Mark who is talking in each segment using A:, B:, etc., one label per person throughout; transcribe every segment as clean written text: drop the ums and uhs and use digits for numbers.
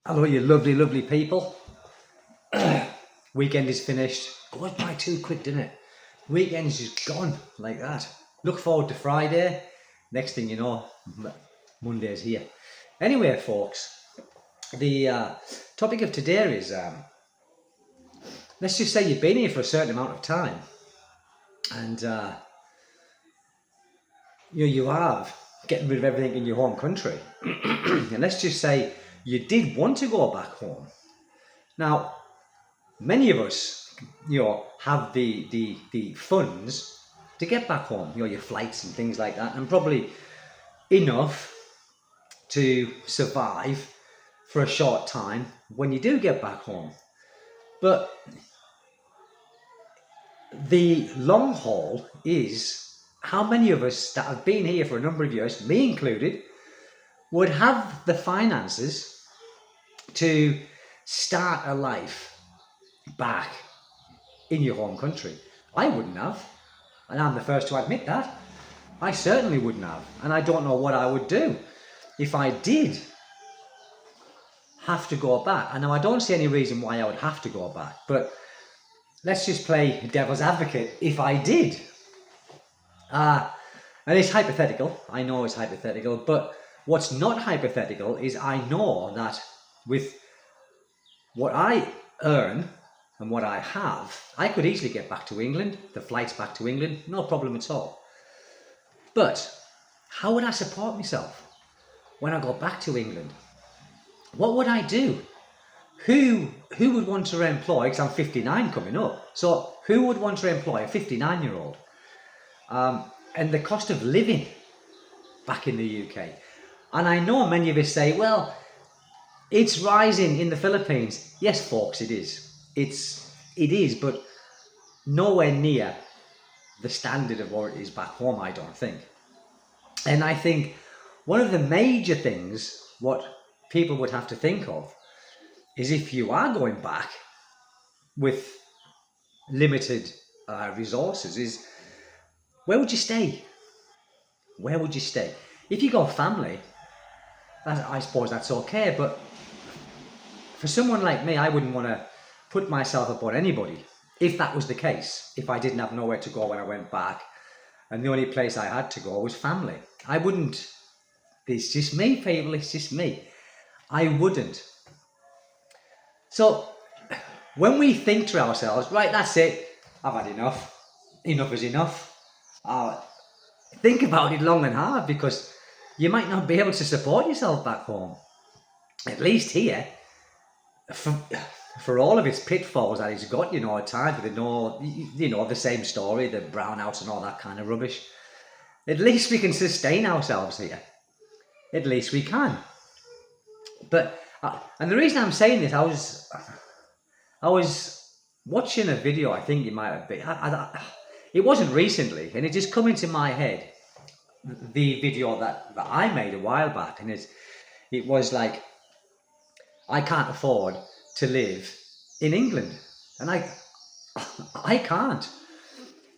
A: Hello, you lovely, lovely people. Weekend is finished. Goes by too quick, doesn't it? Weekend's just gone like that. Look forward to Friday. Next thing you know, Monday's here. Anyway, folks, the topic of today is let's just say you've been here for a certain amount of time, and you have getting rid of everything in your home country, and let's just say you did want to go back home. Now, many of us, have the funds to get back home, your flights and things like that, and probably enough to survive for a short time when you do get back home. But the long haul is how many of us that have been here for a number of years, me included, would have the finances to start a life back in your home country. I wouldn't have, and I'm the first to admit that. I certainly wouldn't have, and I don't know what I would do if I did have to go back. And now I don't see any reason why I would have to go back, but let's just play devil's advocate if I did. And it's hypothetical, I know it's hypothetical, but what's not hypothetical is I know that with what I earn and what I have, I could easily get back to England, the flights back to England, no problem at all. But how would I support myself when I go back to England? What would I do? Who would want to employ, because I'm 59 coming up, so who would want to employ a 59-year-old? And the cost of living back in the UK. And I know many of us say, well, it's rising in the Philippines. Yes, folks, it is. It is, but nowhere near the standard of what it is back home, I don't think. And I think one of the major things what people would have to think of is if you are going back with limited resources, is where would you stay? Where would you stay? If you got family, I suppose that's okay, but for someone like me, I wouldn't want to put myself upon anybody if that was the case, if I didn't have nowhere to go when I went back and the only place I had to go was family. I wouldn't. It's just me, people, it's just me. I wouldn't. So when we think to ourselves, right, that's it, I've had enough, enough is enough, think about it long and hard, because you might not be able to support yourself back home. At least here, for all of its pitfalls that it's got, at times with the same story, the brownouts and all that kind of rubbish, at least we can sustain ourselves here. At least we can. But and the reason I'm saying this, I was watching a video. I think it might have been. It wasn't recently, and it just come into my head. The video that I made a while back, and it was like, I can't afford to live in England, and I can't.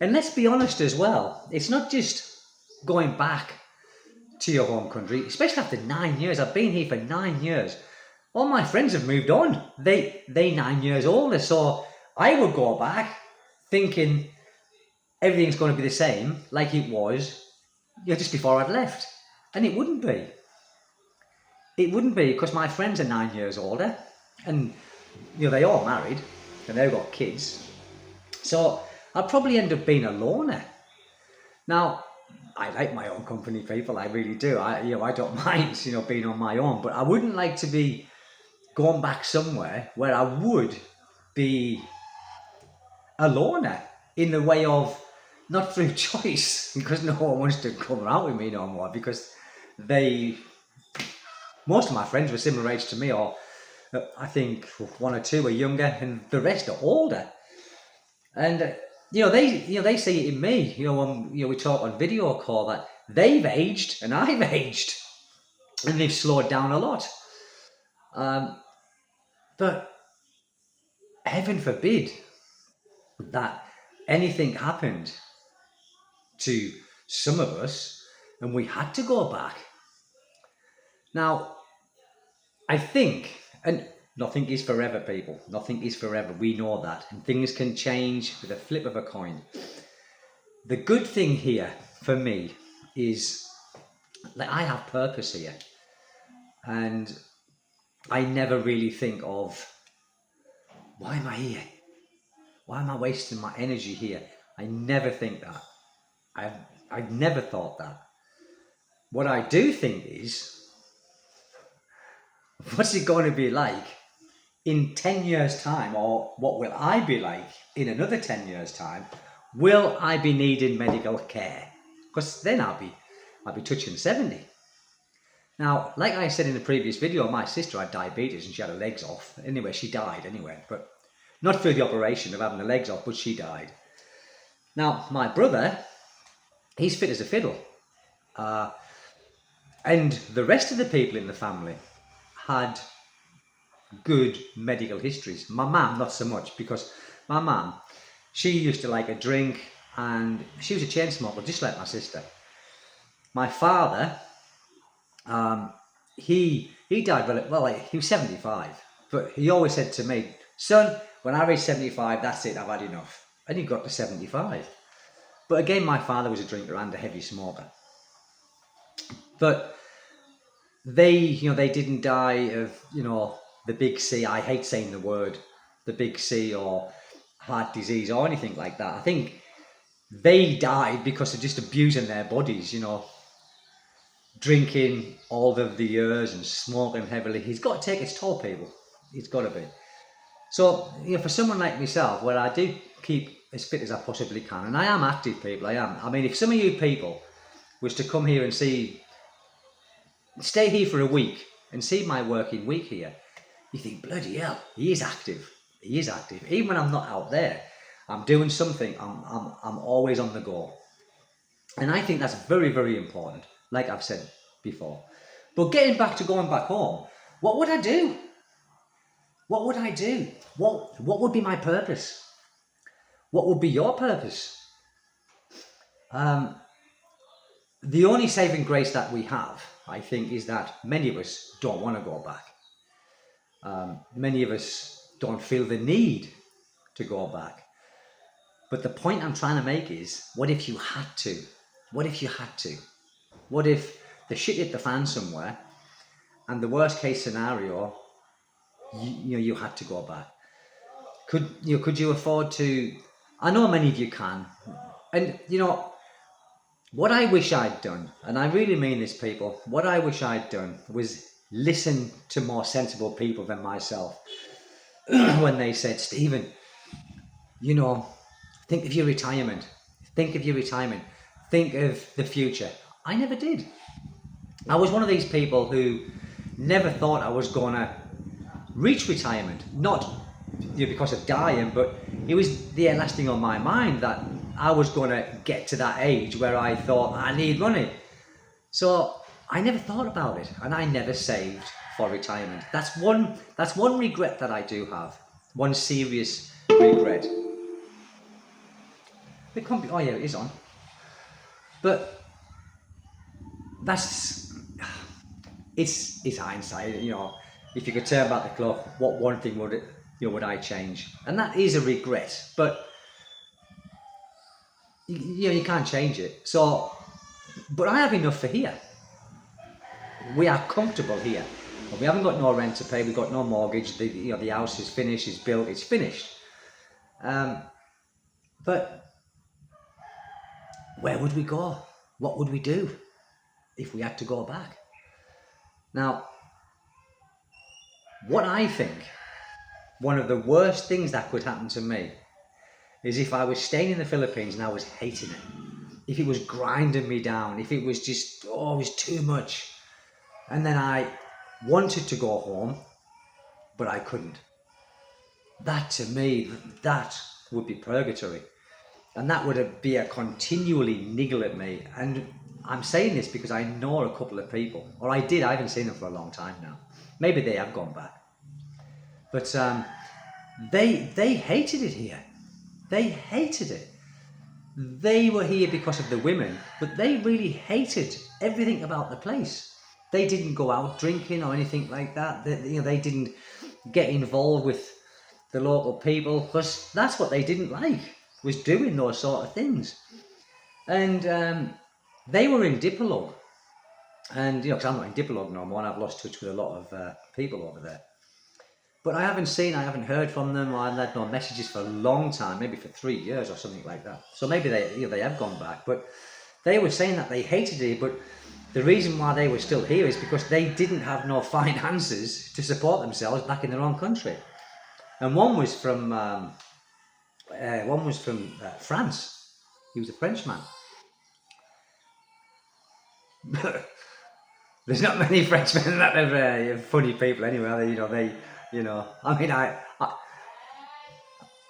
A: And let's be honest as well. It's not just going back to your home country, especially after 9 years. I've been here for 9 years. All my friends have moved on. They 9 years older, so I would go back thinking everything's going to be the same like it was just before I'd left. And it wouldn't be. It wouldn't be, because my friends are 9 years older, and they all married and they've got kids. So I'd probably end up being a loner. Now, I like my own company, people. I really do. I don't mind, being on my own. But I wouldn't like to be going back somewhere where I would be a loner, in the way of not through choice, because no one wants to come out with me no more, because most of my friends were similar age to me, or I think one or two are younger, and the rest are older. And they see it in me. When we talk on video call that they've aged and I've aged, and they've slowed down a lot. But heaven forbid that anything happened to some of us and we had to go back. Now, I think And nothing is forever, people. Nothing is forever. We know that. And things can change with a flip of a coin. The good thing here for me is that I have purpose here. And I never really think of, why am I here? Why am I wasting my energy here? I never think that. I've never thought that. What I do think is, what's it going to be like in 10 years' time, or what will I be like in another 10 years' time? Will I be needing medical care? Because then I'll be touching 70. Now, like I said in the previous video, my sister had diabetes and she had her legs off. Anyway, she died anyway, but not through the operation of having the legs off, but she died. Now, my brother, he's fit as a fiddle. And the rest of the people in the family had good medical histories. My mum, not so much, because my mum, she used to like a drink and she was a chain smoker, just like my sister. My father, he died he was 75, but he always said to me, son, when I reach 75, that's it, I've had enough. And he got to 75. But again, my father was a drinker and a heavy smoker. But they didn't die of, the big C. I hate saying the word, the big C, or heart disease or anything like that. I think they died because of just abusing their bodies, drinking all of the years and smoking heavily. He's got to take its toll, people. It's got to be. So, for someone like myself, where I do keep as fit as I possibly can, and I am active, people, I am. I mean, if some of you people was to come here and stay here for a week and see my working week here, you think, bloody hell, he is active. He is active. Even when I'm not out there, I'm doing something. I'm always on the go. And I think that's very, very important, like I've said before. But going back home, what would I do? What would I do? What would be my purpose? What would be your purpose? The only saving grace that we have, I think, is that many of us don't want to go back. Many of us don't feel the need to go back. But the point I'm trying to make is, what if you had to? What if you had to? What if the shit hit the fan somewhere and the worst case scenario, you had to go back? Could you afford to? I know many of you can. And what I wish I'd done, and I really mean this, people, what I wish I'd done was listen to more sensible people than myself when they said, Stephen, think of your retirement. Think of your retirement. Think of the future. I never did. I was one of these people who never thought I was going to reach retirement. Not because of dying, but it was the last thing on my mind that I was going to get to that age where I thought I need money. So I never thought about it, and I never saved for retirement. That's one regret that I do have. One serious regret. It is on. But it's hindsight. If you could turn back the clock, what one thing would I change? And that is a regret, but you can't change it. So, but I have enough for here. We are comfortable here. We haven't got no rent to pay. We've got no mortgage. The house is finished. It's built. It's finished. But where would we go? What would we do if we had to go back? Now, what I think one of the worst things that could happen to me is if I was staying in the Philippines and I was hating it. If it was grinding me down. If it was just, it was too much. And then I wanted to go home, but I couldn't. That, to me, that would be purgatory. And that would be a continually niggle at me. And I'm saying this because I know a couple of people, or I haven't seen them for a long time now. Maybe they have gone back. But they hated it here. They hated it. They were here because of the women, but they really hated everything about the place. They didn't go out drinking or anything like that. They didn't get involved with the local people, because that's what they didn't like, was doing those sort of things. And they were in Dipolog, and because I'm not in Dipolog no more, and I've lost touch with a lot of people over there. But I haven't heard from them, or I've had no messages for a long time, maybe for 3 years or something like that. So maybe they have gone back, but they were saying that they hated it, but the reason why they were still here is because they didn't have no finances to support themselves back in their own country. And one was from France. He was a Frenchman. There's not many Frenchmen that are funny people anyway. I mean,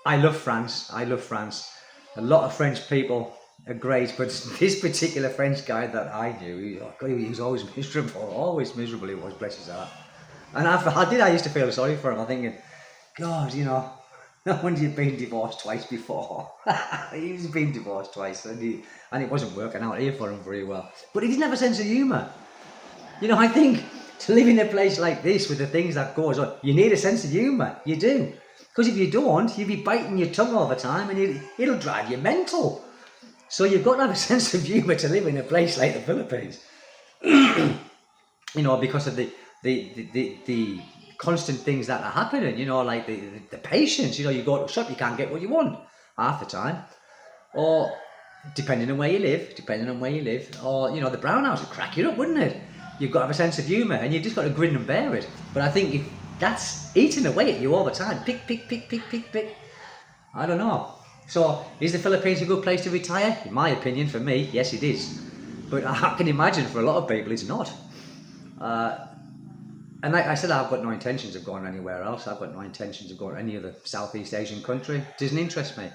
A: I love France. I love France. A lot of French people are great, but this particular French guy that I knew, he was always miserable. He was, bless his heart. And I used to feel sorry for him. I'm thinking, God, no wonder you've been divorced twice before. He's been divorced twice, and it wasn't working out here for him very well. But he didn't have a sense of humour. I think to live in a place like this with the things that goes on, you need a sense of humour. You do. Because if you don't, you'll be biting your tongue all the time, and it'll drive you mental. So you've got to have a sense of humour to live in a place like the Philippines. Because of the constant things that are happening, like the patience. You go to a shop, you can't get what you want half the time. Or depending on where you live, or the brown house would crack you up, wouldn't it? You've got to have a sense of humour, and you've just got to grin and bear it. But I think if that's eating away at you all the time, pick, I don't know. So, is the Philippines a good place to retire? In my opinion, for me, yes it is. But I can imagine for a lot of people it's not. And like I said, I've got no intentions of going anywhere else. I've got no intentions of going to any other Southeast Asian country. It doesn't interest me.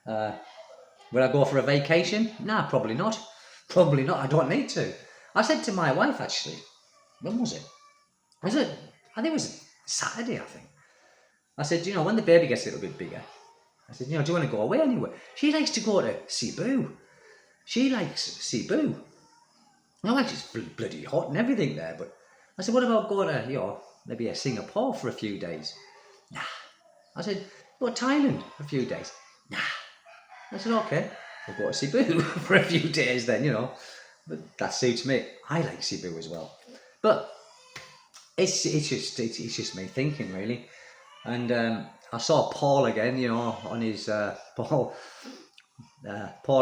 A: Will I go for a vacation? Nah, probably not. Probably not. I don't need to. I said to my wife, actually, when was it? I think it was Saturday, I think. I said, when the baby gets a little bit bigger, I said, do you want to go away anywhere? She likes to go to Cebu. She likes Cebu. It's bloody hot and everything there, but I said, what about going to, maybe a Singapore for a few days? Nah. I said, go to Thailand for a few days? Nah. I said, okay, we'll go to Cebu for a few days then, But that suits me. I like Cebu as well. But it's just me thinking, really. And I saw Paul again, on his Paul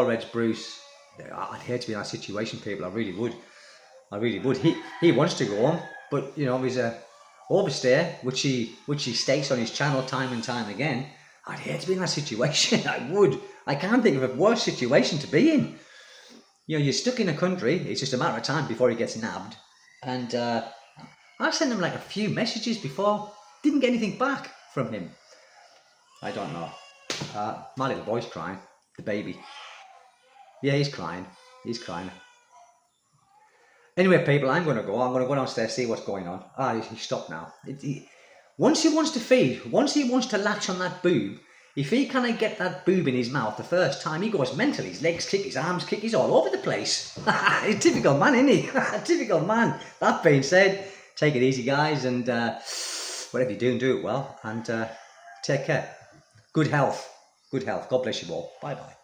A: Reg Bruce. I'd hate to be in that situation, people. I really would. He wants to go on, but he's a overstay, which he states on his channel time and time again. I'd hate to be in that situation. I would. I can't think of a worse situation to be in. You're stuck in a country. It's just a matter of time before he gets nabbed. And I sent him like a few messages before. Didn't get anything back from him. I don't know. My little boy's crying. The baby. Yeah, he's crying. Anyway, people, I'm going to go downstairs, see what's going on. He stopped now. Once he wants to feed, once he wants to latch on that boob, if he can't get that boob in his mouth the first time, he goes mental. His legs kick, his arms kick, he's all over the place. He's a typical man, isn't he? A typical man. That being said, take it easy, guys, and whatever you're doing, do it well, and take care. Good health. God bless you all. Bye-bye.